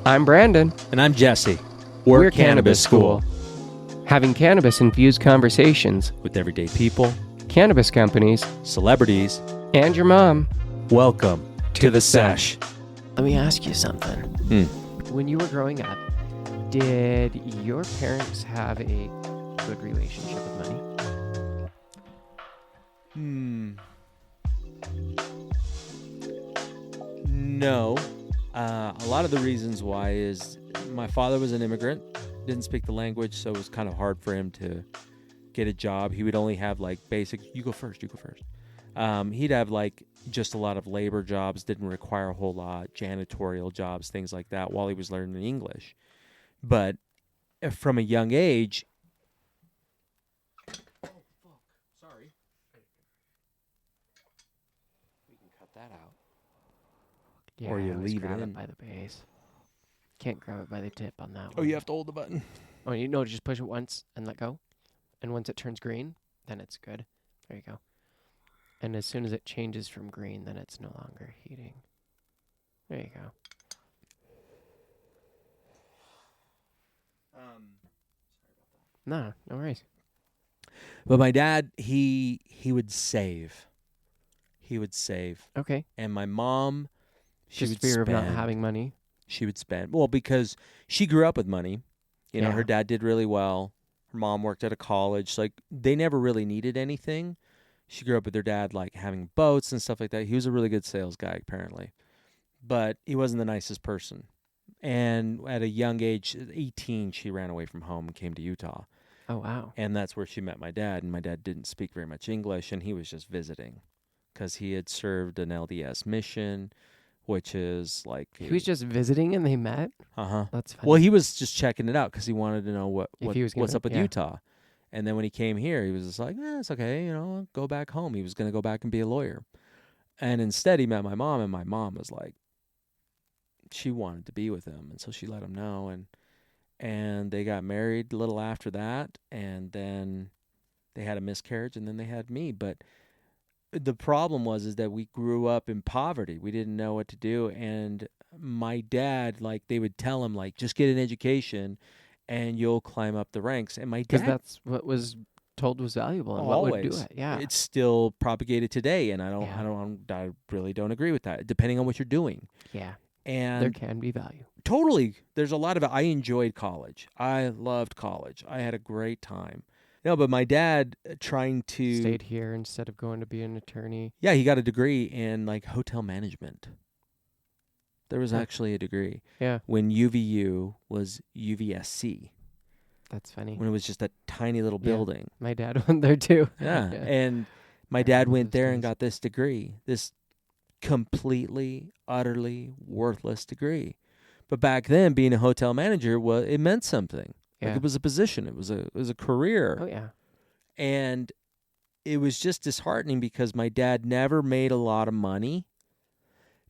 I'm Brandon. And I'm Jesse. We're Cannabis School. Having cannabis-infused conversations With everyday people, cannabis companies, celebrities, and your mom. welcome to the Sesh. Let me ask you something. When you were growing up, did your parents have a good relationship with money? No. A lot of the reasons why is my father was an immigrant, didn't speak the language, so it was kind of hard for him to get a job. He would only have like basic, you go first. He'd have like just a lot of labor jobs, didn't require a whole lot, janitorial jobs, things like that while he was learning English. But from a young age... Sorry. We can cut that out. Yeah, Or you leave it grab in. it by the base. Can't grab it by the tip on that one. Oh, you have to hold the button. Oh, you know, just push it once and let go. And once it turns green, then it's good. There you go. And as soon as it changes from green, then it's no longer heating. There you go. No worries. But my dad, he would save. He would save. Okay. And my mom, she Just would fear spend. of not having money. She would spend. Well, because she grew up with money. You know, Yeah. her dad did really well. Her mom worked at a college. Like, they never really needed anything. She grew up with her dad, like, having boats and stuff like that. He was a really good sales guy, apparently. But he wasn't the nicest person. And at a young age, 18, she ran away from home and came to Utah. Oh, wow. And that's where she met my dad. And my dad didn't speak very much English, and he was just visiting because he had served an LDS mission, which is like... He was just visiting and they met? Uh-huh. That's funny. Well, he was just checking it out because he wanted to know what's up with yeah. Utah. And then when he came here, he was just like, it's okay, go back home. He was going to go back and be a lawyer. And instead, he met my mom, and my mom was like, she wanted to be with him. And so she let him know. And they got married a little after that. And then they had a miscarriage, and then they had me. But the problem is that we grew up in poverty. We didn't know what to do. And my dad, like, they would tell him, like, just get an education and you'll climb up the ranks. And my dad... Because that's what was told was valuable and what would do it. Yeah. It's still propagated today, and I really don't agree with that, depending on what you're doing. Yeah. And there can be value. Totally. There's a lot of it. I enjoyed college. I loved college. I had a great time. No, but my dad trying to... Stayed here instead of going to be an attorney. Yeah, he got a degree in, like, hotel management. There was actually a degree. Yeah. When UVU was UVSC. That's funny. When it was just a tiny little building. My dad went there too. Yeah. And my dad went there and got this degree. This completely, utterly worthless degree. But back then, being a hotel manager, it meant something. Yeah. Like, it was a position. It was a career. Oh, yeah. And it was just disheartening because my dad never made a lot of money,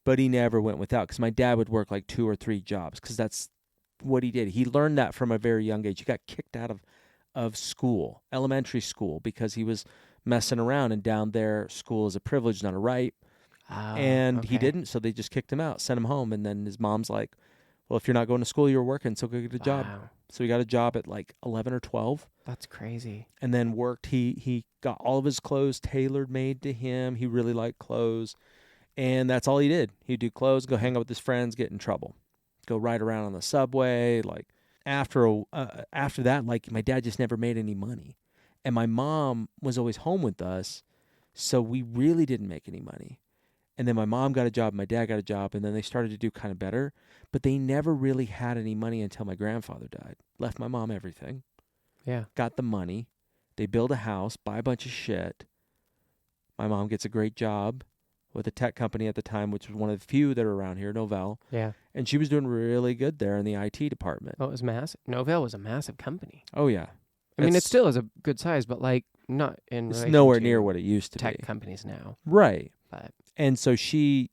but he never went without, because my dad would work like 2 or 3 jobs because that's what he did. He learned that from a very young age. He got kicked out of school, elementary school, because he was messing around, and down there, school is a privilege, not a right. And he didn't, so they just kicked him out, sent him home, and then his mom's like, well, if you're not going to school, you're working, so go get a job. So he got a job at like 11 or 12. That's crazy. And then worked. He got all of his clothes tailored made to him. He really liked clothes. And that's all he did. He'd do clothes, go hang out with his friends, get in trouble. Go ride around on the subway. Like, after that, like, my dad just never made any money. And my mom was always home with us, so we really didn't make any money. And then my mom got a job, my dad got a job, and then they started to do kind of better. But they never really had any money until my grandfather died. Left my mom everything. Yeah. Got the money. They build a house, buy a bunch of shit. My mom gets a great job with a tech company at the time, which was one of the few that are around here, Novell. Yeah. And she was doing really good there in the IT department. Oh, it was massive. Novell was a massive company. Oh, yeah. I mean, it still is a good size, but, like, not in It's relation nowhere to near what it used to tech be. companies now. Right. But And so she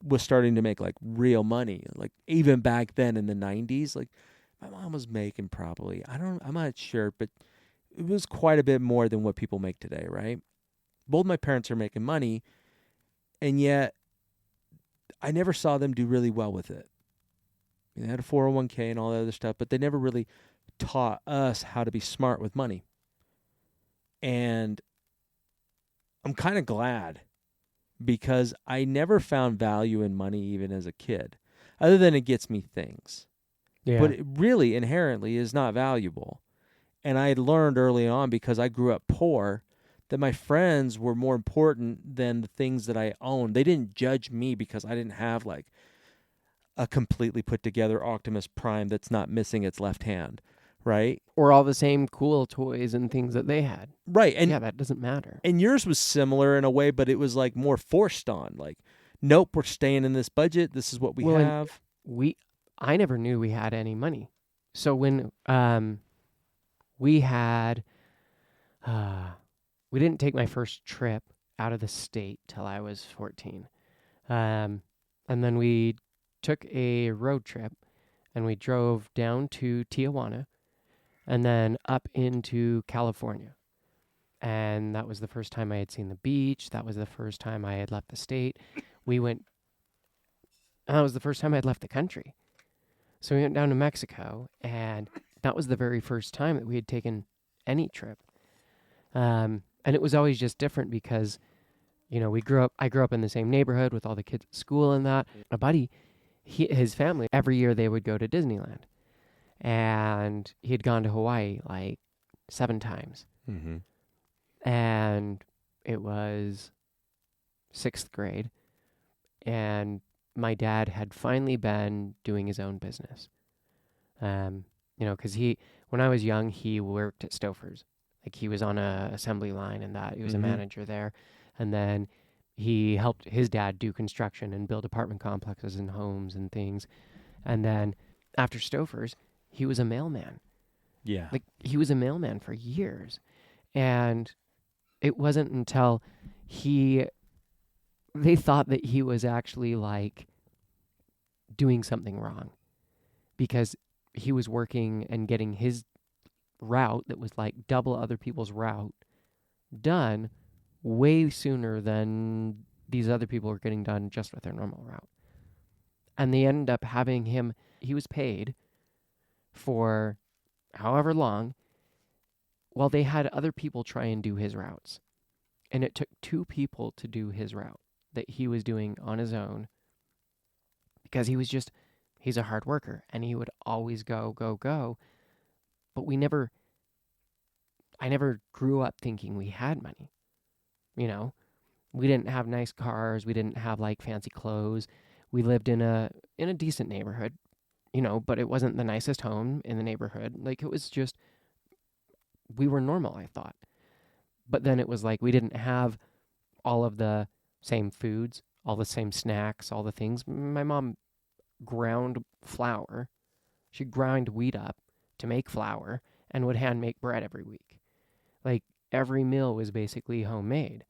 was starting to make, like, real money. Like, even back then in the 90s, like, my mom was making probably, I'm not sure, but it was quite a bit more than what people make today, right? Both my parents are making money, and yet I never saw them do really well with it. They had a 401k and all that other stuff, but they never really taught us how to be smart with money. And I'm kind of glad, because I never found value in money even as a kid, other than it gets me things. Yeah. But it really inherently is not valuable. And I had learned early on, because I grew up poor, that my friends were more important than the things that I owned. They didn't judge me because I didn't have like a completely put together Optimus Prime that's not missing its left hand, right? Or all the same cool toys and things that they had. Right. Yeah, that doesn't matter. And yours was similar in a way, but it was like more forced on. Like, nope, we're staying in this budget. This is what we Well, and have. I never knew we had any money. So when we had we didn't take my first trip out of the state till I was 14. And then we took a road trip and we drove down to Tijuana and then up into California. And that was the first time I had seen the beach. That was the first time I had left the state. That was the first time I'd left the country. So we went down to Mexico, and that was the very first time that we had taken any trip. And it was always just different because, I grew up in the same neighborhood with all the kids at school and that. A buddy, his family, every year they would go to Disneyland. And he had gone to Hawaii like 7 times. Mm-hmm. And it was 6th grade. And my dad had finally been doing his own business. Because when I was young, he worked at Stouffer's. Like he was on a assembly line and that. He was a manager there. And then he helped his dad do construction and build apartment complexes and homes and things. And then after Stouffer's, he was a mailman. Yeah. Like he was a mailman for years. And it wasn't until they thought that he was actually like doing something wrong because he was working and getting his route that was like double other people's route done way sooner than these other people were getting done just with their normal route. And they ended up having him, he was paid for however long while they had other people try and do his routes. And it took 2 people to do his route that he was doing on his own because he's a hard worker and he would always go, go, go. But I never grew up thinking we had money. We didn't have nice cars. We didn't have like fancy clothes. We lived in a decent neighborhood, but it wasn't the nicest home in the neighborhood. Like it was just, we were normal, I thought. But then it was like we didn't have all of the same foods, all the same snacks, all the things. My mom ground flour. She'd grind wheat up to make flour and would hand make bread every week. Like every meal was basically homemade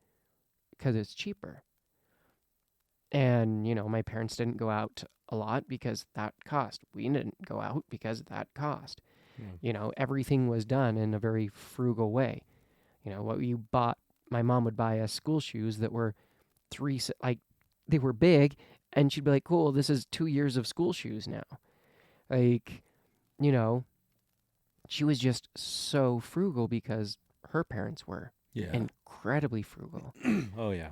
because it's cheaper. And, my parents didn't go out a lot because that cost. We didn't go out because that cost. Yeah. Everything was done in a very frugal way. What you bought, my mom would buy us school shoes that were they were big, and she'd be like, cool, this is 2 years of school shoes now. Like, she was just so frugal because her parents were incredibly frugal. Oh, yeah.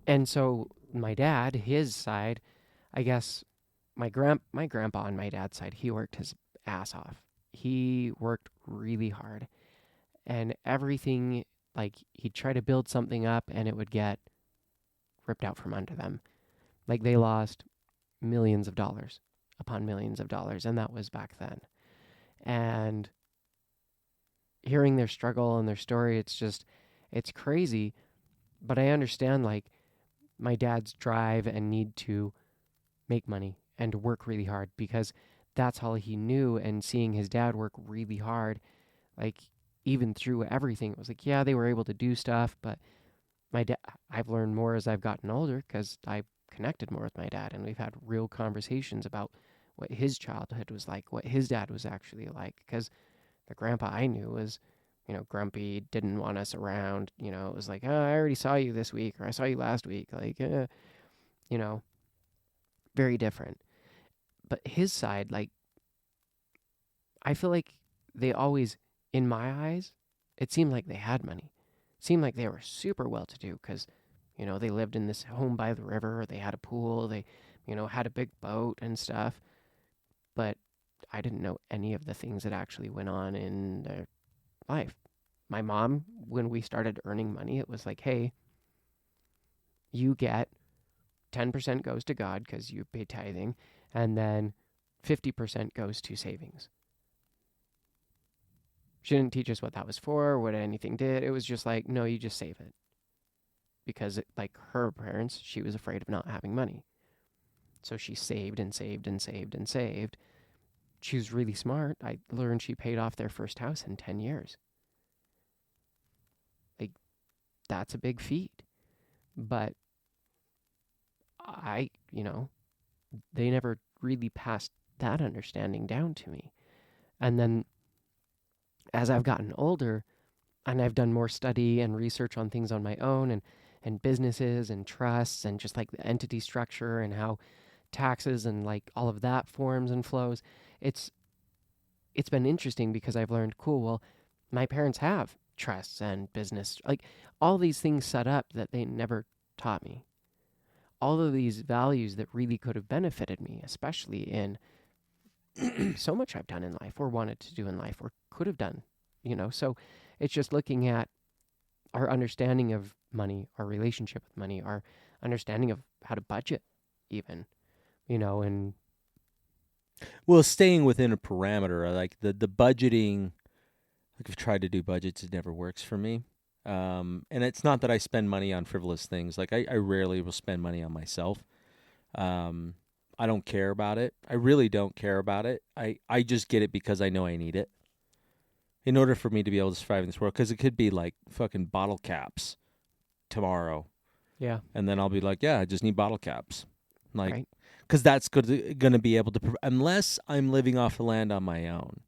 And so my dad, his side, I guess my grandpa on my dad's side, he worked his ass off. He worked really hard. And everything, like he'd try to build something up and it would get ripped out from under them. Like they lost millions of dollars upon millions of dollars, and that was back then. And hearing their struggle and their story, it's crazy. But I understand like my dad's drive and need to make money and work really hard because that's all he knew. And seeing his dad work really hard, like even through everything, it was like, yeah, they were able to do stuff, but I've learned more as I've gotten older because I connected more with my dad, and we've had real conversations about what his childhood was like, what his dad was actually like. Because the grandpa I knew was, grumpy, didn't want us around. It was like, oh, I already saw you this week, or I saw you last week. Like, very different. But his side, like, I feel like they always, in my eyes, it seemed like they had money. It seemed like they were super well to do because, they lived in this home by the river. They had a pool. They, had a big boat and stuff. But I didn't know any of the things that actually went on in their life. My mom, when we started earning money, it was like, hey, you get 10% goes to God because you pay tithing, and then 50% goes to savings. She didn't teach us what that was for, what anything did. It was just like, no, you just save it. Because, like her parents, she was afraid of not having money. So she saved and saved and saved and saved. She was really smart. I learned she paid off their first house in 10 years. Like, that's a big feat. But they never really passed that understanding down to me. And then as I've gotten older and I've done more study and research on things on my own and businesses and trusts and just like the entity structure and how taxes and like all of that forms and flows, it's been interesting because I've learned, cool, well, my parents have trusts and business, like all these things set up that they never taught me. All of these values that really could have benefited me, especially in so much I've done in life or wanted to do in life or could have done, So it's just looking at our understanding of money, our relationship with money, our understanding of how to budget even, and Well, staying within a parameter, like the budgeting, like I've tried to do budgets, it never works for me. And it's not that I spend money on frivolous things. Like I rarely will spend money on myself. I don't care about it. I really don't care about it. I just get it because I know I need it in order for me to be able to survive in this world. Because it could be like fucking bottle caps tomorrow. yeah, And then I'll be like, yeah, I just need bottle caps. Like, right. because that's going to be able to, unless I'm living off the land on my own,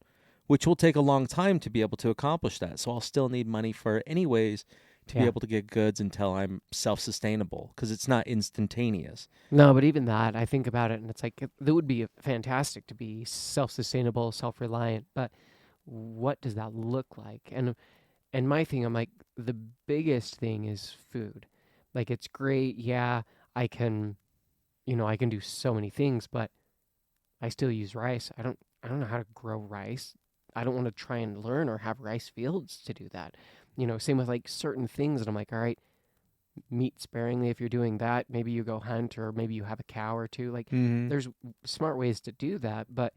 which will take a long time to be able to accomplish that. So I'll still need money for it anyways to be Yeah. able to get goods until I'm self-sustainable, because it's not instantaneous. No, but even that, I think about it and it's like, it would be fantastic to be self-sustainable, self-reliant, but what does that look like? And my thing, I'm like, the biggest thing is food. Like, it's great. Yeah, I can, I can do so many things, but I still use rice. I don't know how to grow rice. I don't want to try and learn or have rice fields to do that. Same with like certain things that I'm like, all right, meat sparingly if you're doing that. Maybe you go hunt or maybe you have a cow or two. Like, Mm-hmm. there's smart ways to do that, but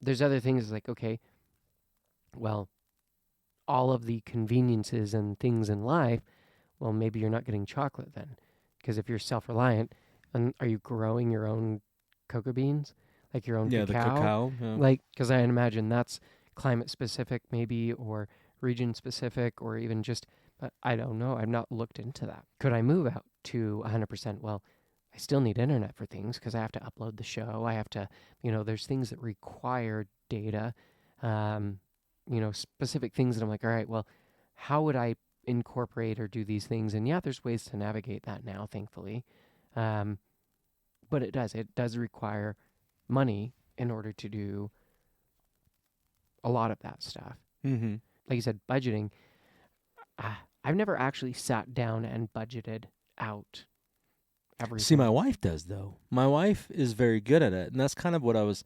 there's other things like, okay, well, all of the conveniences and things in life, well, maybe you're not getting chocolate then. Because if you're self reliant, and are you growing your own cocoa beans? Like your own Yeah, the cacao? cacao. Yeah. Like, because I imagine that's climate specific, maybe, or region specific, or even just, but I don't know. I've not looked into that. Could I move out to 100%? Well, I still need internet for things because I have to upload the show. I have to, there's things that require data, specific things that I'm like, all right, well, how would I incorporate or do these things? And yeah, there's ways to navigate that now, thankfully. But it does require money in order to do a lot of that stuff. Mm-hmm. Like you said, budgeting. I've never actually sat down and budgeted out everything. See, my wife does, though. My wife is very good at it, and that's kind of what I was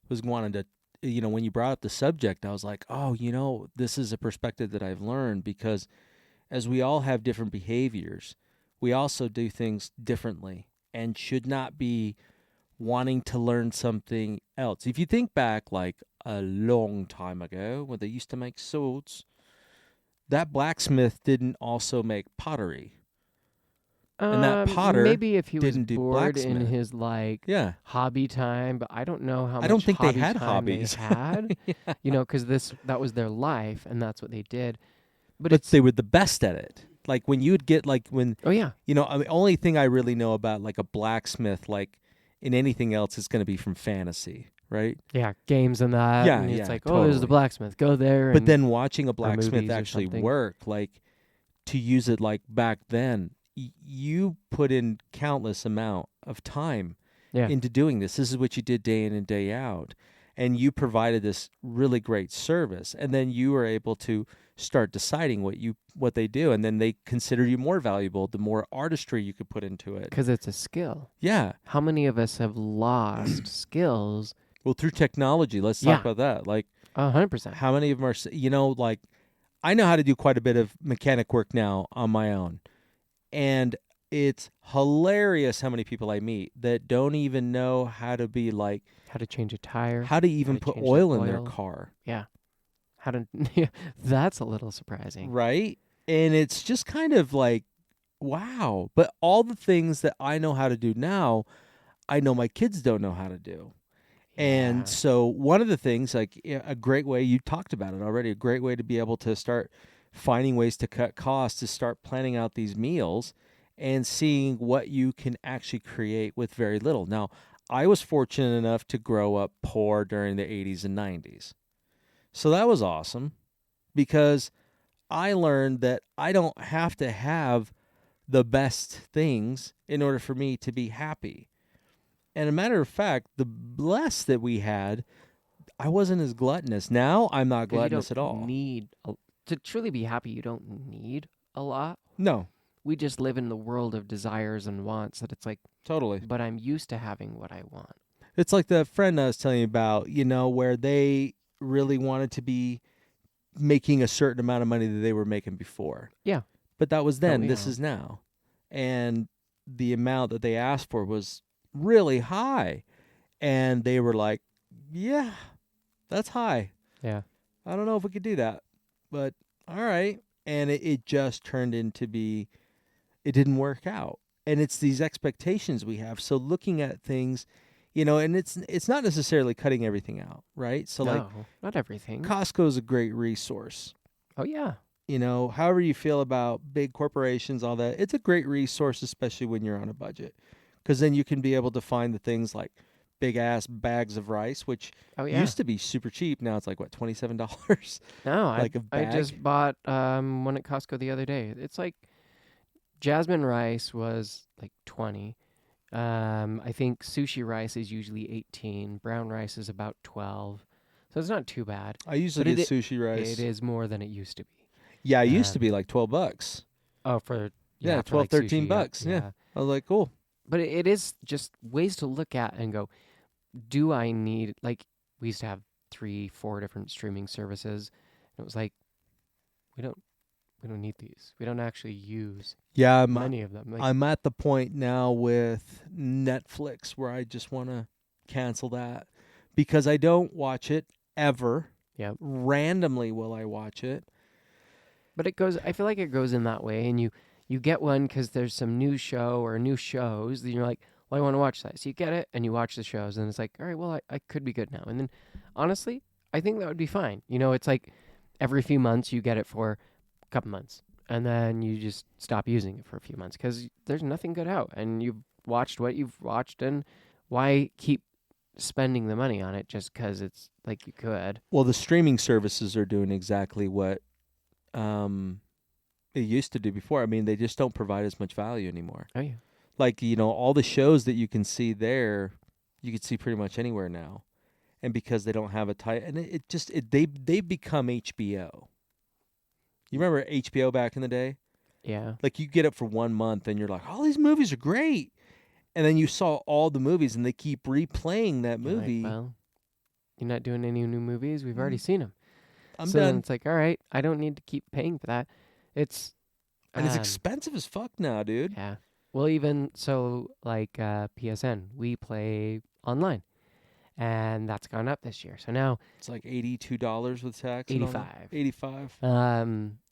wanting to. When you brought up the subject, I was like, oh, this is a perspective that I've learned, because as we all have different behaviors, we also do things differently and should not be wanting to learn something else. If you think back like a long time ago when they used to make swords, that blacksmith didn't also make pottery. And that potter Maybe if he was didn't do bored in blacksmith. his like Yeah. hobby time, but I don't know how I don't much think they hobby had time hobbies. they had. Yeah. Because that was their life and that's what they did. But But it's they were the best at it. Like when you'd get oh yeah, the only thing I really know about like a blacksmith, like in anything else, is going to be from fantasy, right? yeah, games and that. Yeah, And it's yeah, like, oh, there's the totally. blacksmith. Go there. But And then watching a blacksmith movies or actually something. work, like to use it like back then, you put in countless amount of time Yeah. into doing this. This is what you did day in and day out. And you provided this really great service. And then you were able to start deciding what they do. And then they consider you more valuable the more artistry you could put into it. Because it's a skill. Yeah. How many of us have lost skills? Well, through technology, let's talk about that. Like, 100%. how many of them are, like, I know how to do quite a bit of mechanic work now on my own. And it's hilarious how many people I meet that don't even know how to be like, How to change a tire. how to even put change the oil in their oil. car. Yeah. How to. That's a little surprising. Right? And it's just kind of like, wow. But all the things that I know how to do now, I know my kids don't know how to do. And Yeah. so one of the things, like a great way, you talked about it already, a great way to be able to start finding ways to cut costs is start planning out these meals and seeing what you can actually create with very little. Now, I was fortunate enough to grow up poor during the 80s and 90s. So that was awesome because I learned that I don't have to have the best things in order for me to be happy. And a matter of fact, the less that we had, I wasn't as gluttonous. Now I'm not 'Cause you gluttonous don't at all. to truly be happy, you don't need a lot. No, We just live in the world of desires and wants that it's like, totally. but I'm used to having what I want. It's like the friend I was telling you about, where they really wanted to be making a certain amount of money that they were making before. Yeah. But that was then. we This all? is now. And the amount that they asked for was really high. And they were like, yeah, that's high. Yeah. I don't know if we could do that. But all right. And it just turned into it didn't work out. And it's these expectations we have. So looking at things, and it's not necessarily cutting everything out, right? So like No, not everything. Costco's a great resource. Oh, yeah. However you feel about big corporations, all that, it's a great resource, especially when you're on a budget. Because then you can be able to find the things like big ass bags of rice, which Oh, yeah. used to be super cheap. Now it's like, what, $27? No, like a I bag? just bought one at Costco the other day. It's like jasmine rice was like 20. I think sushi rice is usually 18. Brown rice is about 12. So it's not too bad. I usually But get sushi rice. It is more than it used to be. Yeah, it used to be like $12. Oh, for Yeah, for 12, like 13 sushi, bucks. Yeah. I was like, cool. But it is just ways to look at and go, do I need, like, we used to have 3-4 different streaming services. And it was like, we don't need these. We don't actually use Yeah, many of them. Like, I'm at the point now with Netflix where I just want to cancel that because I don't watch it ever. yeah. Randomly will I watch it. But I feel like it goes in that way. And you get one because there's some new show or new shows. Then you're like, well, I want to watch that. So you get it and you watch the shows. And it's like, all right, well, I could be good now. And then, honestly, I think that would be fine. It's like every few months you get it for a couple months. And then you just stop using it for a few months because there's nothing good out. And you've watched what you've watched. And why keep spending the money on it just because it's like you could? Well, the streaming services are doing exactly what it used to do before. I mean, they just don't provide as much value anymore. Oh, yeah. Like, all the shows that you can see there, you can see pretty much anywhere now. And because they don't have a title, and they've become HBO. You remember HBO back in the day? Yeah. Like, you get it for 1 month and you're like, all these movies are great. And then you saw all the movies and they keep replaying that You're like, movie. well, you're not doing any new movies. We've already seen them. I'm so done. then it's like, all right, I don't need to keep paying for that. It's expensive as fuck now, dude. Yeah. Well, even so, like PSN, we play online, and that's gone up this year. So now It's like $82 with tax. 85. 85.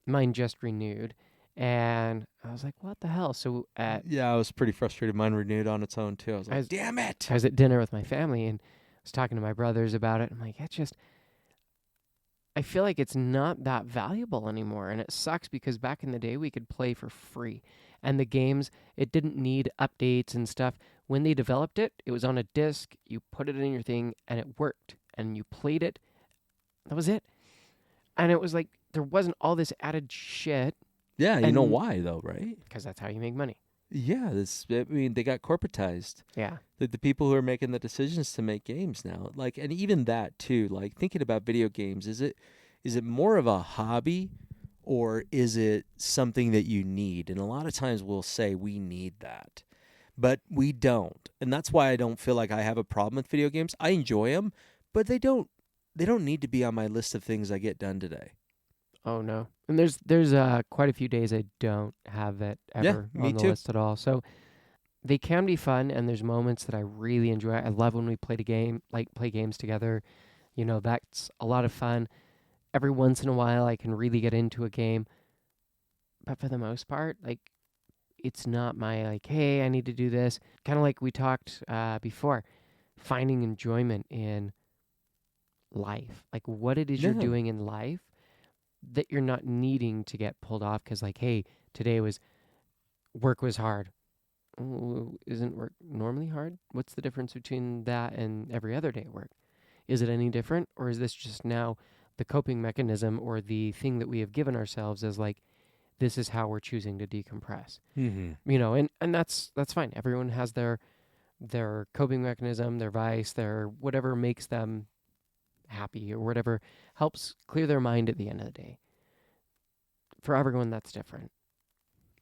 Mine just renewed, and I was like, what the hell? So Yeah, I was pretty frustrated. Mine renewed on its own too. I was like, damn it. I was at dinner with my family and I was talking to my brothers about it. I'm like, I feel like it's not that valuable anymore. And it sucks because back in the day, we could play for free. And the games, it didn't need updates and stuff. When they developed it, it was on a disc. You put it in your thing and it worked. And you played it. That was it. And it was like, there wasn't all this added shit. Yeah, you know And- why though, right? Because that's how you make money. Yeah, I mean, they got corporatized. Yeah. The people who are making the decisions to make games now, like, and even that too, like thinking about video games, is it more of a hobby or is it something that you need? And a lot of times we'll say we need that, but we don't. And that's why I don't feel like I have a problem with video games. I enjoy them, but they don't need to be on my list of things I get done today. Oh no. And there's quite a few days I don't have it Yeah, ever me on the too. list at all. So they can be fun, and there's moments that I really enjoy. I love when we play games together. That's a lot of fun. Every once in a while I can really get into a game, but for the most part, like, it's not my, like, hey, I need to do this. Kind of like we talked before, finding enjoyment in life, like what it is you're Yeah. doing in life that you're not needing to get pulled off because, like, hey, today was work was hard. Oh, isn't work normally hard? What's the difference between that and every other day at work? Is it any different, or is this just now the coping mechanism or the thing that we have given ourselves as, like, this is how we're choosing to decompress? Mm-hmm. And that's fine. Everyone has their coping mechanism, their vice, their whatever makes them happy or whatever helps clear their mind at the end of the day. For everyone, that's different.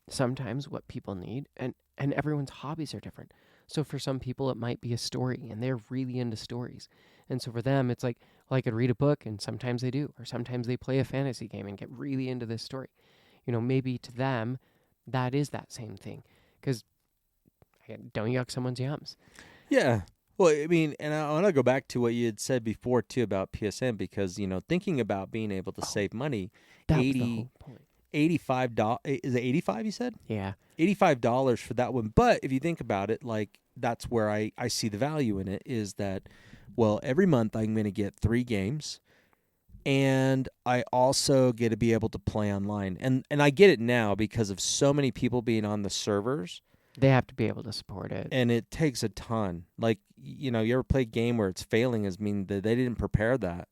Sometimes what people need, and everyone's hobbies are different. So for some people it might be a story, and they're really into stories, and so for them it's like, well, I could read a book, and sometimes they do, or sometimes they play a fantasy game and get really into this story. Maybe to them that is that same thing, because don't yuck someone's yums. Yeah. Well, I mean, and I want to go back to what you had said before too about PSN because, thinking about being able to Oh, save money, that was the 80 whole point. $85, is it 85 you said? Yeah. $85 for that one. But if you think about it, like that's where I see the value in it is that, well, every month I'm going to get 3 games and I also get to be able to play online. And I get it now because of so many people being on the servers They have to be able to support it. and it takes a ton. Like, you ever play a game where it's failing is mean that they didn't prepare that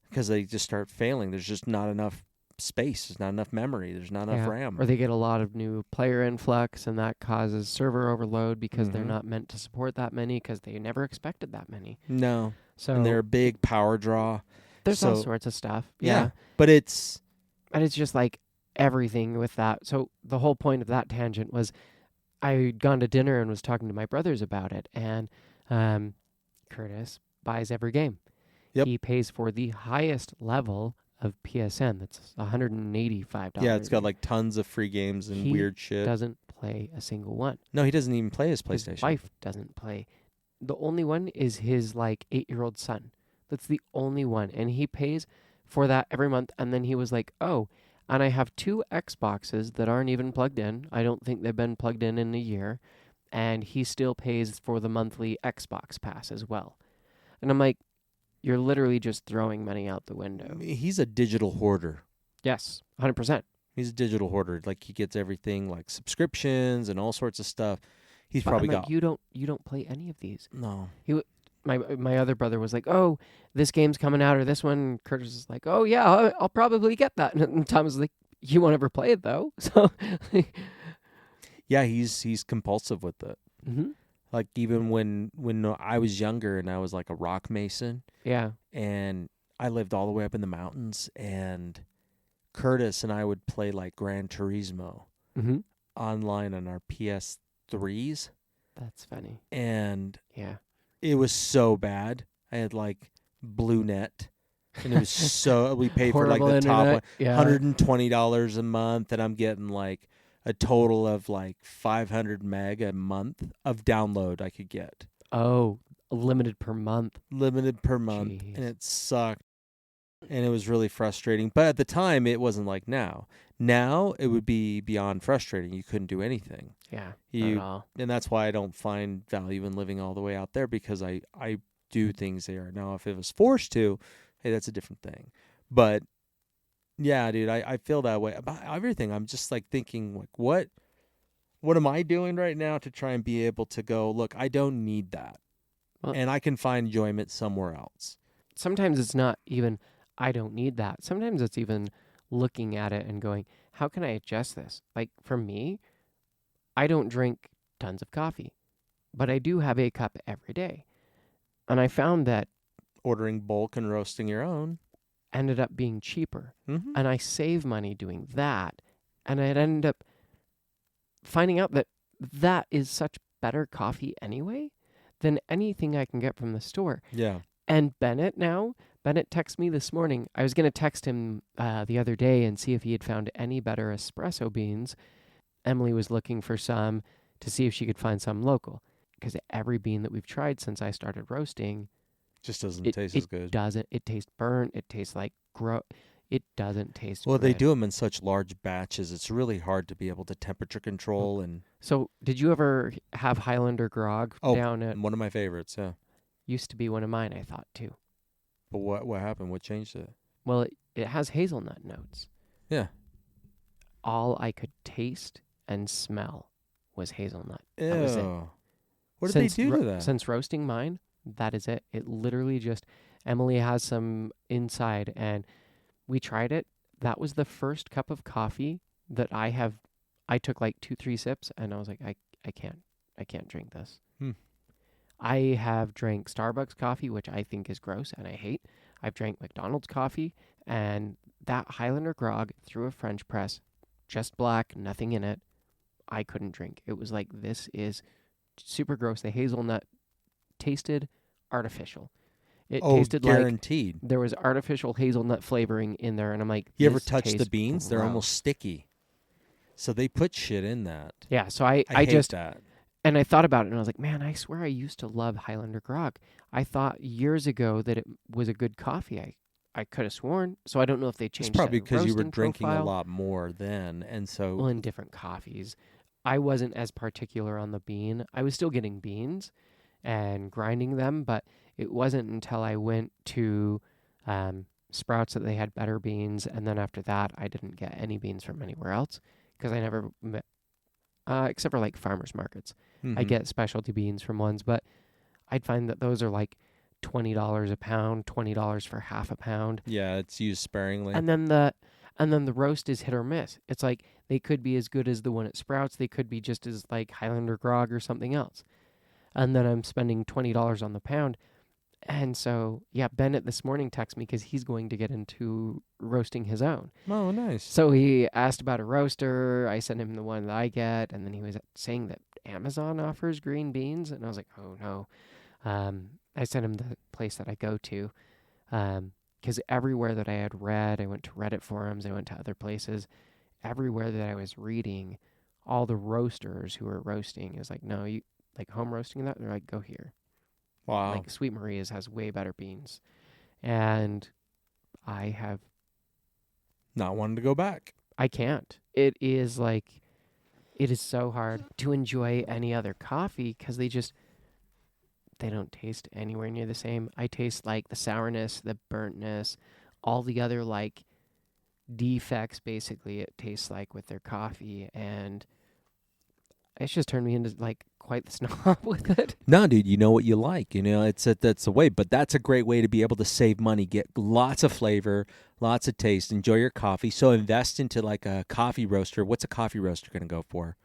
because they just start failing. There's just not enough space. There's not enough memory. There's not enough Yeah. RAM. Or they get a lot of new player influx, and that causes server overload because they're Mm-hmm. not meant to support that many because they never expected that many. No. And they're So a big power draw. there's all So, sorts of stuff. yeah. Yeah. But it's, And it's just like everything with that. So the whole point of that tangent was I'd gone to dinner and was talking to my brothers about it. And um, Curtis buys every game. yep. He pays for the highest level of PSN. That's $185. Yeah, it's got like tons of free games and He weird shit. doesn't play a single one. No, he doesn't even play his His PlayStation. wife doesn't play. The only one is his, like, 8-year-old son. That's the only one, and he pays for that every month. And then he was like, "Oh, and I have 2 Xboxes that aren't even plugged in. I don't think they've been plugged in a year." And he still pays for the monthly Xbox pass as well. And I'm like, "You're literally just throwing money out the window." He's a digital hoarder. Yes, 100%. He's a digital hoarder. Like he gets everything like subscriptions and all sorts of stuff. He's But I'm probably like, got you don't play any of these. no. My other brother was like, "Oh, this game's coming out or this one." And Curtis is like, "Oh yeah, I'll probably get that." And Tom was like, "You won't ever play it though." So, Yeah, he's compulsive with it. hmm Like even when I was younger and I was like a rock mason yeah, and I lived all the way up in the mountains and Curtis and I would play like Gran Turismo hmm online on our PS3s that's funny. and Yeah, it was so bad. I had like Blue Net and it was so we paid for like horrible the top one internet. Yeah. $120 a month and I'm getting like a total of like 500 meg a month of download I could get. Oh, limited per month. Limited per month Jeez. and it sucked and it was really frustrating. But at the time it wasn't like now. Now it would be beyond frustrating. You couldn't do anything. Yeah, not at You all. and that's why I don't find value in living all the way out there because I do things there. Now if it was forced to, hey, that's a different thing. But yeah, dude, I feel that way about everything. I'm just like thinking like what am I doing right now to try and be able to go, look, I don't need that. Well, And I can find enjoyment somewhere else. sometimes it's not even I don't need that. Sometimes it's even looking at it and going, "How can I adjust this?" Like for me, I don't drink tons of coffee, but I do have a cup every day. And I found that Ordering bulk and roasting your own. ended up being cheaper. Mm-hmm. And I save money doing that. And I'd end up finding out that that is such better coffee anyway than anything I can get from the store. Yeah. And Bennett texted me this morning. I was going to text him the other day and see if he had found any better espresso beans. Emily was looking for some to see if she could find some local. Because every bean that we've tried since I started roasting, Just doesn't taste as good. doesn't. It tastes burnt. It tastes like it doesn't taste Well, good. they do them in such large batches. It's really hard to be able to temperature control. And So, did you ever have Highlander grog down at? one of my favorites, yeah. Used to be one of mine, I thought too. But what happened? What changed it? Well, it has hazelnut notes. Yeah. All I could taste and smell was hazelnut. Ew. That was it. What did they do to that? Since roasting mine, that is it. It literally just, Emily has some inside and we tried it. That was the first cup of coffee that I took like 2-3 sips and I was like, I can't drink this. I have drank Starbucks coffee, which I think is gross and I hate. I've drank McDonald's coffee and that Highlander grog through a French press, just black, nothing in it. I couldn't drink. It was like, this is super gross. The hazelnut tasted artificial. It tasted guaranteed. like there was artificial hazelnut flavoring in there, and I'm like, you ever this touch the tastes beans? They're gross. almost sticky. So they put shit in that. Yeah, so I hate just that. and I thought about it and I was like, man, I swear I used to love Highlander grog. I thought years ago that it was a good coffee. I could have sworn. So I don't know if they changed. It's probably because you were roasting drinking profile. a lot more then, and so Well, in different coffees. I wasn't as particular on the bean. I was still getting beans and grinding them, but it wasn't until I went to Sprouts that they had better beans, and then after that, I didn't get any beans from anywhere else because I never met, except for like farmers markets. I get specialty beans from ones, but I'd find that those are like $20 a pound, $20 for half a pound. Yeah, it's used sparingly. And then the roast is hit or miss. It's like they could be as good as the one at Sprouts. They could be just as like Highlander grog or something else. And then I'm spending $20 on the pound. And so, yeah, Bennett this morning texted me because he's going to get into roasting his own. Oh, nice. So he asked about a roaster. I sent him the one that I get. And then he was saying that Amazon offers green beans. And I was like, oh, no. I sent him the place that I go to. Because everywhere that I had read, I went to Reddit forums, I went to other places, everywhere that I was reading, all the roasters who were roasting is like, no, you like home roasting that? They're like, go here. Wow. Like Sweet Maria's has way better beans. And I have... Not wanting to go back. I can't. It is so hard to enjoy any other coffee because they don't taste anywhere near the same. I taste like the sourness, the burntness, all the other like defects basically it tastes like with their coffee, and it's just turned me into like quite the snob with it. No, dude, you know what you like. You know, that's the way. But that's a great way to be able to save money, get lots of flavor, lots of taste, enjoy your coffee. So invest into like a coffee roaster. What's a coffee roaster going to go for?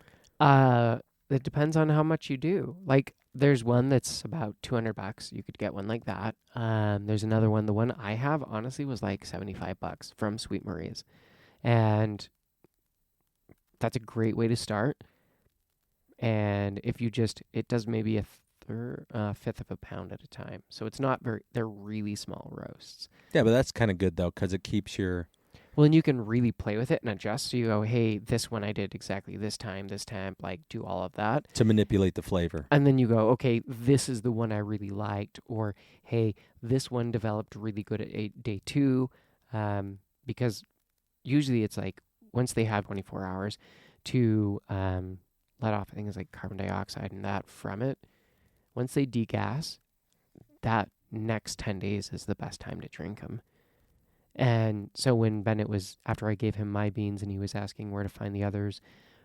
It depends on how much you do. Like, there's one that's about $200. You could get one like that. There's another one. The one I have, honestly, was like $75 from Sweet Maria's. And that's a great way to start. And if you it does maybe a fifth of a pound at a time. So it's not they're really small roasts. Yeah, but that's kind of good, though, because it keeps your... Well, and you can really play with it and adjust. So you go, hey, this one I did exactly this time, like do all of that. To manipulate the flavor. And then you go, okay, this is the one I really liked. Or, hey, this one developed really good at day 2. Because usually it's like once they have 24 hours to let off, I think it's like carbon dioxide and that from it. Once they degas, that next 10 days is the best time to drink them. And so when Bennett was, after I gave him my beans and he was asking where to find the others,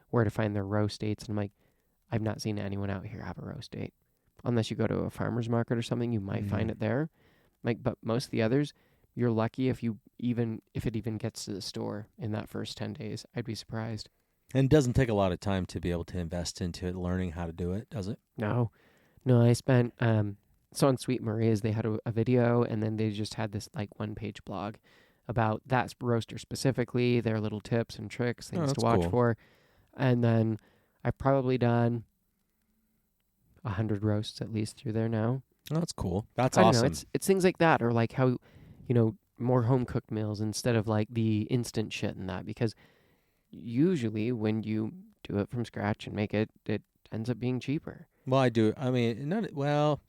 where to find their roast dates, and I'm like, I've not seen anyone out here have a roast date. Unless you go to a farmer's market or something, you might find it there. Like, but most of the others, you're lucky if it even gets to the store in that first 10 days. I'd be surprised. And it doesn't take a lot of time to be able to invest into it, learning how to do it, does it? No, no, I spent so on Sweet Maria's they had a video, and then they just had this like 1-page blog about that roaster specifically, their little tips and tricks, Oh, things to that's watch cool. for. And then I've probably done 100 roasts at least through there now. Oh, that's cool. That's I don't know. awesome. It's things like that, or like how, more home cooked meals instead of like the instant shit and that. Because usually when you do it from scratch and make it, it ends up being cheaper. Well, I do. I mean,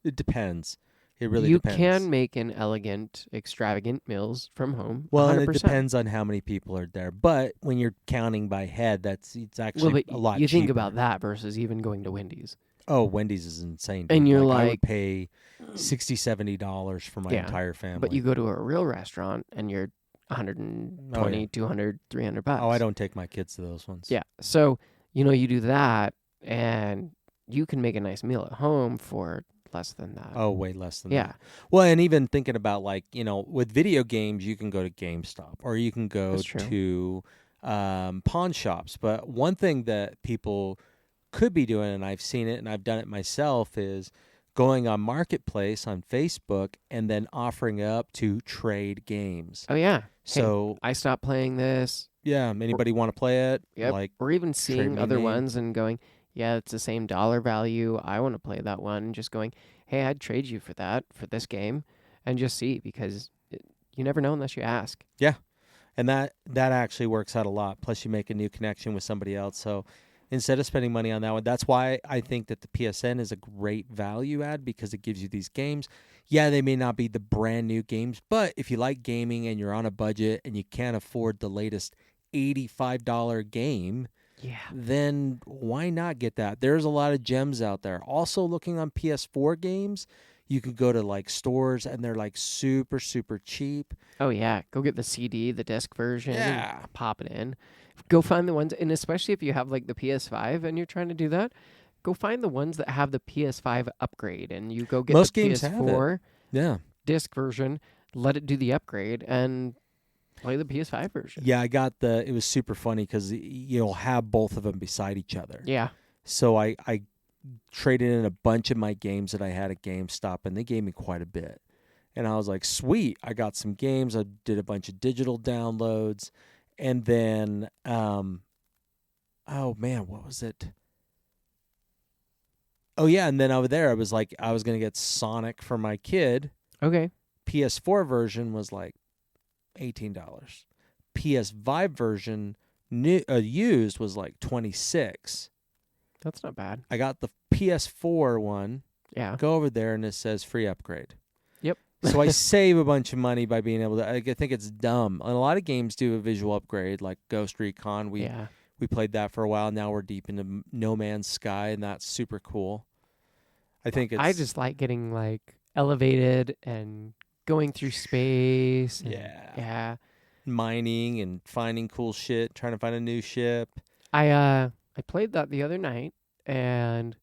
it depends. It really You depends. can make an elegant, extravagant meals from home, Well, and it 100%. depends on how many people are there. But when you're counting by head, it's Well, actually but a lot you cheaper. think about that versus even going to Wendy's. Oh, Wendy's is insane. And Dude. you're I would like, pay $60-$70 for my yeah, entire family. but you go to a real restaurant and you're 120, 200, $300. Oh, I don't take my kids to those ones. Yeah. So, you do that and you can make a nice meal at home for less than that. Oh, way less than yeah. that. Well, and even thinking about with video games, you can go to GameStop or you can go That's true. to pawn shops. But one thing that people could be doing, and I've seen it and I've done it myself, is going on Marketplace on Facebook and then offering up to trade games. Oh, yeah. So I stopped playing this. yeah, anybody want to play it? Yep. Like, or even seeing me other name. ones and going, yeah, it's the same dollar value. I want to play that one. Just going, hey, I'd trade you for that for this game, and just see, because you never know unless you ask. Yeah, and that actually works out a lot. Plus, you make a new connection with somebody else. So instead of spending money on that one, that's why I think that the PSN is a great value add, because it gives you these games. Yeah, they may not be the brand new games, but if you like gaming and you're on a budget and you can't afford the latest $85 game, Yeah. then why not get that? There's a lot of gems out there. Also, looking on PS4 games, you can go to like stores and they're like super, super cheap. Oh, yeah. Go get the CD, the disc version, Yeah. and pop it in. Go find the ones, and especially if you have like the PS5 and you're trying to do that, go find the ones that have the PS5 upgrade, and you go get Most the games have PS4 Yeah. disc version, let it do the upgrade, and play the PS5 version. Yeah, it was super funny because you'll have both of them beside each other. Yeah. So I traded in a bunch of my games that I had at GameStop, and they gave me quite a bit. And I was like, sweet, I got some games. I did a bunch of digital downloads. And then, oh man, what was it? Oh yeah, and then over there, I was like, I was going to get Sonic for my kid. Okay. PS4 version was like $18. PS5 version used was like $26. That's not bad. I got the PS4 one. Yeah. Go over there and it says free upgrade. Yep. So I save a bunch of money by being able to. I think it's dumb. And a lot of games do a visual upgrade, like Ghost Recon. We played that for a while. Now we're deep into No Man's Sky, and that's super cool. I just like getting like elevated and going through space. And, yeah. Mining and finding cool shit, trying to find a new ship. I played that the other night, and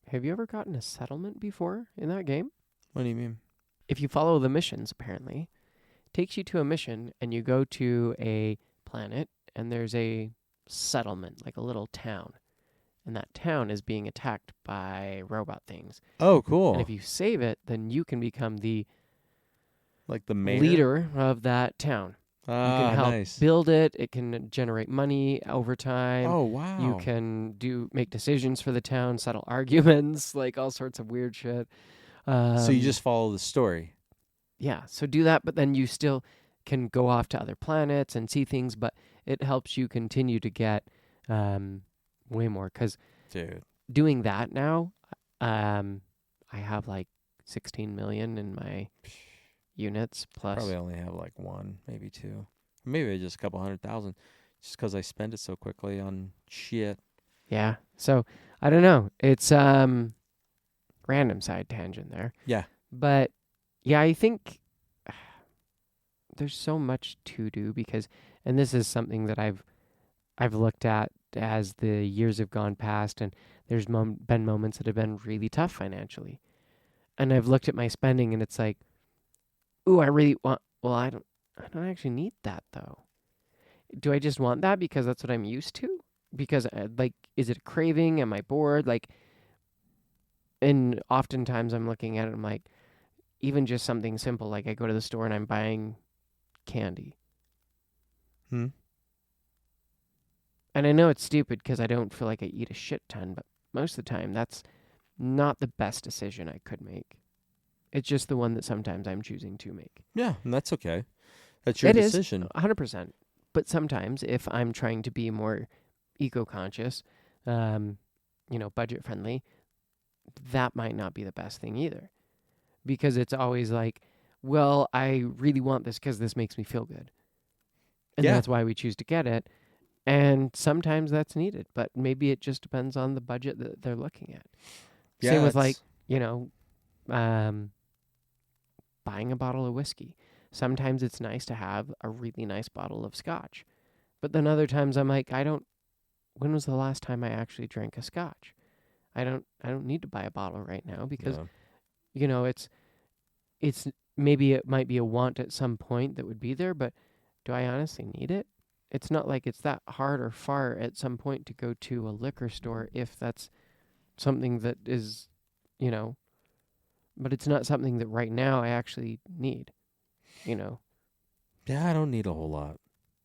have you ever gotten a settlement before in that game? What do you mean? If you follow the missions, apparently, it takes you to a mission, and you go to a planet, and there's a settlement, like a little town. And that town is being attacked by robot things. Oh, cool. And if you save it, then you can become the mayor? leader of that town. You can help build it. It can generate money over time. Oh, wow. You can make decisions for the town, settle arguments, like all sorts of weird shit. So you just follow the story. Yeah. So do that, but then you still can go off to other planets and see things, but it helps you continue to get way more. Because doing that now, I have like 16 million in my units plus. Probably only have like one, maybe two. Maybe just a couple 100,000 just because I spend it so quickly on shit. Yeah. So I don't know. It's random side tangent there. Yeah. But yeah, I think there's so much to do because, and this is something that I've looked at as the years have gone past, and there's been moments that have been really tough financially. And I've looked at my spending and it's like, ooh, I really want, well, I don't actually need that though. Do I just want that because that's what I'm used to? because like, is it a craving? Am I bored? Like, and oftentimes I'm looking at it, I'm like, even just something simple, like I go to the store and I'm buying candy. Hmm. And I know it's stupid because I don't feel like I eat a shit ton, but most of the time that's not the best decision I could make. It's just the one that sometimes I'm choosing to make. Yeah, and that's okay. That's your It is decision. 100%. But sometimes if I'm trying to be more eco-conscious, um, budget friendly, that might not be the best thing either. Because it's always like, well, I really want this because this makes me feel good. And Yeah. that's why we choose to get it. And sometimes that's needed, but maybe it just depends on the budget that they're looking at. Same Yeah, with like, it's um, buying a bottle of whiskey. Sometimes it's nice to have a really nice bottle of scotch. But then other times I'm like, when was the last time I actually drank a scotch? I don't need to buy a bottle right now because, yeah. it's maybe it might be a want at some point that would be there, but do I honestly need it? It's not like it's that hard or far at some point to go to a liquor store if that's something that is, you know, but it's not something that right now I actually need, you know. Yeah, I don't need a whole lot.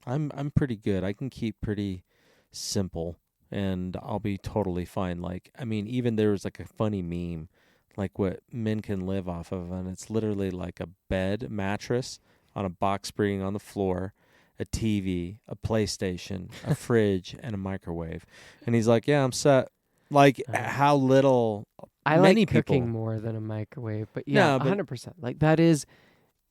I'm pretty good. I can keep pretty simple and I'll be totally fine. Like, I mean, even there was like a funny meme like what men can live off of, and it's literally like a bed mattress on a box spring on the floor, a TV, a PlayStation, a fridge, and a microwave. And he's like, "Yeah, I'm set." Like Uh, how little I many like cooking people. more than a microwave, but yeah, No, but 100%. Like that is,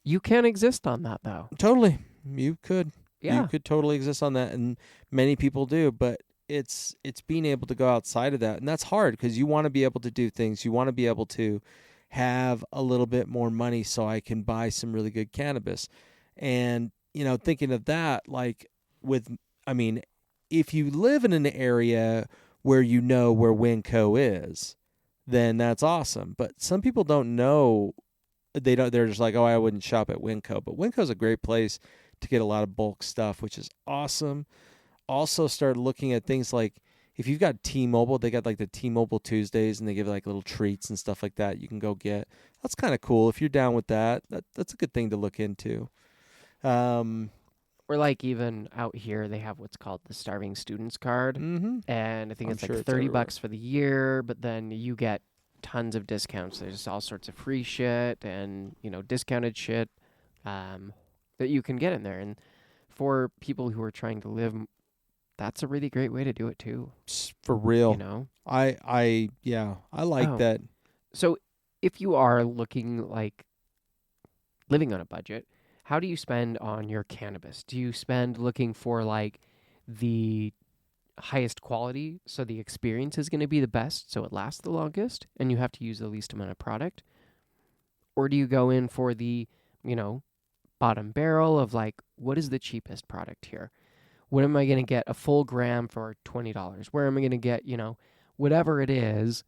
you can't exist on that though. totally. You could. You Yeah. could totally exist on that, and many people do, but it's being able to go outside of that, and that's hard because you want to be able to do things. You want to be able to have a little bit more money so I can buy some really good cannabis. And thinking of that, like with, I mean, if you live in an area where you know where Winco is, then that's awesome. But some people don't know, they don't. They're just like, oh, I wouldn't shop at Winco, but Winco's a great place to get a lot of bulk stuff, which is awesome. Also, start looking at things like if you've got T-Mobile, they got like the T-Mobile Tuesdays, and they give like little treats and stuff like that. You can go get. That's kind of cool if you're down with that. That's a good thing to look into. Um, Or like even out here, they have what's called the starving students card, mm-hmm. and I think I'm it's like sure it's 30 everywhere. bucks for the year, but then you get tons of discounts. There's all sorts of free shit and, discounted shit that you can get in there. And for people who are trying to live, that's a really great way to do it too, For you real. know? Yeah, I like Oh, that. so if you are looking like living on a budget, how do you spend on your cannabis? Do you spend looking for like the highest quality so the experience is going to be the best so it lasts the longest and you have to use the least amount of product? Or do you go in for the, you know, bottom barrel of like, what is the cheapest product here? What am I going to get a full gram for $20? Where am I going to get, whatever it is,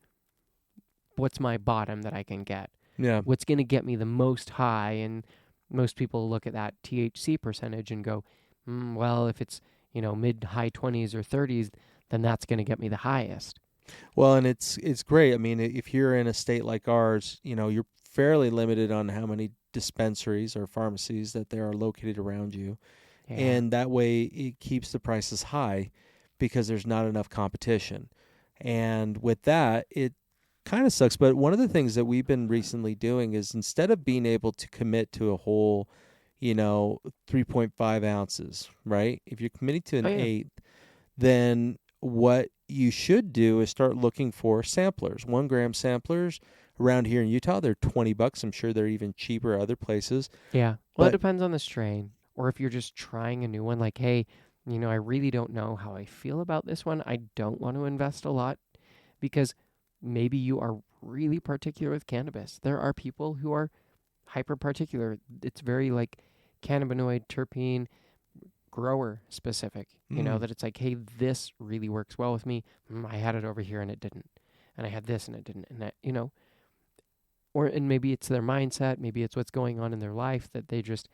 what's my bottom that I can get? Yeah. What's going to get me the most high? And most people look at that THC percentage and go, well, if it's, mid high 20s or 30s, then that's going to get me the highest. Well, and it's great. I mean, if you're in a state like ours, you're fairly limited on how many dispensaries or pharmacies that there are located around you. Yeah. And that way it keeps the prices high because there's not enough competition. And with that, it kind of sucks. But one of the things that we've been recently doing is instead of being able to commit to a whole, 3.5 ounces, right? If you're committing to Oh, an yeah. eighth, then what you should do is start looking for samplers, 1 gram samplers. Around here in Utah, they're $20. I'm sure they're even cheaper other places. Yeah. Well, it But depends on the strain. Or if you're just trying a new one, like, hey, I really don't know how I feel about this one. I don't want to invest a lot because maybe you are really particular with cannabis. There are people who are hyper particular. It's very like cannabinoid, terpene, grower specific, that it's like, hey, this really works well with me. I had it over here and it didn't. And I had this and it didn't. And and maybe it's their mindset, maybe it's what's going on in their life that they just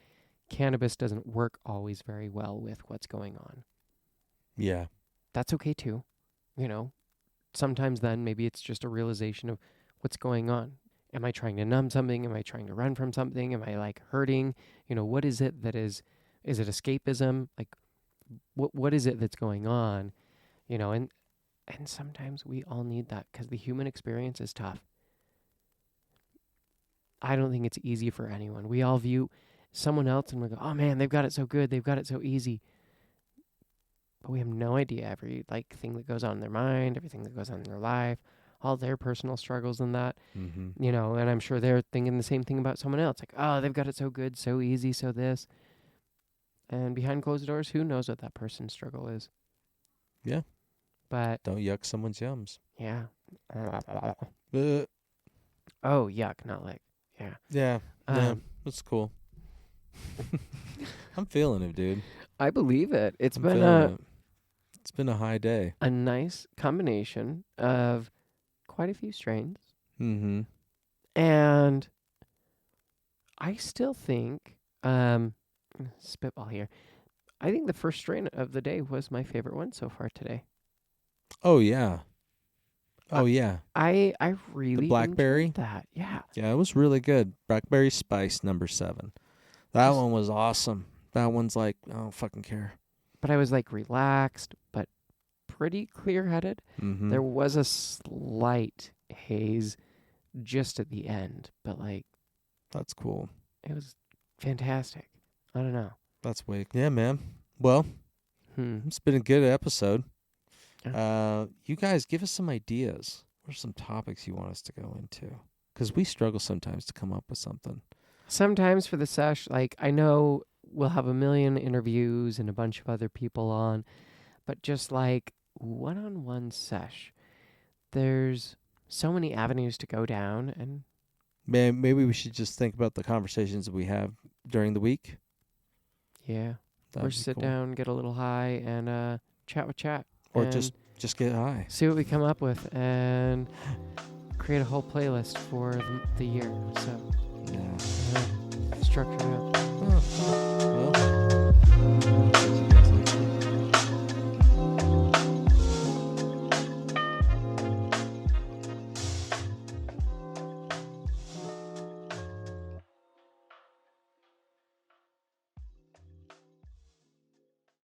cannabis doesn't work always very well with what's going on. yeah. that's okay too. You know, sometimes then maybe it's just a realization of what's going on. Am I trying to numb something? Am I trying to run from something? Am I like hurting? You know, what is it that is it escapism? Like what is it that's going on? You know, and sometimes we all need that because the human experience is tough. I don't think it's easy for anyone. We all view someone else and we go, "Oh man, they've got it so good. They've got it so easy." But we have no idea every like thing that goes on in their mind, everything that goes on in their life, all their personal struggles and that. Mm-hmm. You know, and I'm sure they're thinking the same thing about someone else. Like, "Oh, they've got it so good, so easy, so this." And behind closed doors, who knows what that person's struggle is? Yeah. But Don't yuck someone's yums. yeah. Uh, Oh, yuck, not like. Yeah. yeah. Yeah. Um, That's cool. I'm feeling it, dude. I believe it. It's I'm been feeling it. It's been a high day. a nice combination of quite a few strains. Mm-hmm. And I still think, spitball here, I think the first strain of the day was my favorite one so far today. Oh, yeah. Oh, yeah. I really blackberry? enjoyed that. Yeah. Yeah, it was really good. Blackberry Spice number 7. That one was awesome. That one's like, I don't fucking care. But I was like relaxed, but pretty clear-headed. Mm-hmm. There was a slight haze just at the end, but like That's cool. it was fantastic. I don't know. That's way. Yeah, man. Well, it's been a good episode. You guys give us some ideas. What are some topics you want us to go into? Because we struggle sometimes to come up with something. Sometimes for the sesh, like I know we'll have a million interviews and a bunch of other people on, but just like one-on-one sesh, there's so many avenues to go down, and Maybe we should just think about the conversations that we have during the week. yeah, That'd or be sit cool. down, get a little high, and chat with chat, Or and just get high. see what we come up with, and create a whole playlist for the year. So Yeah. structure it out.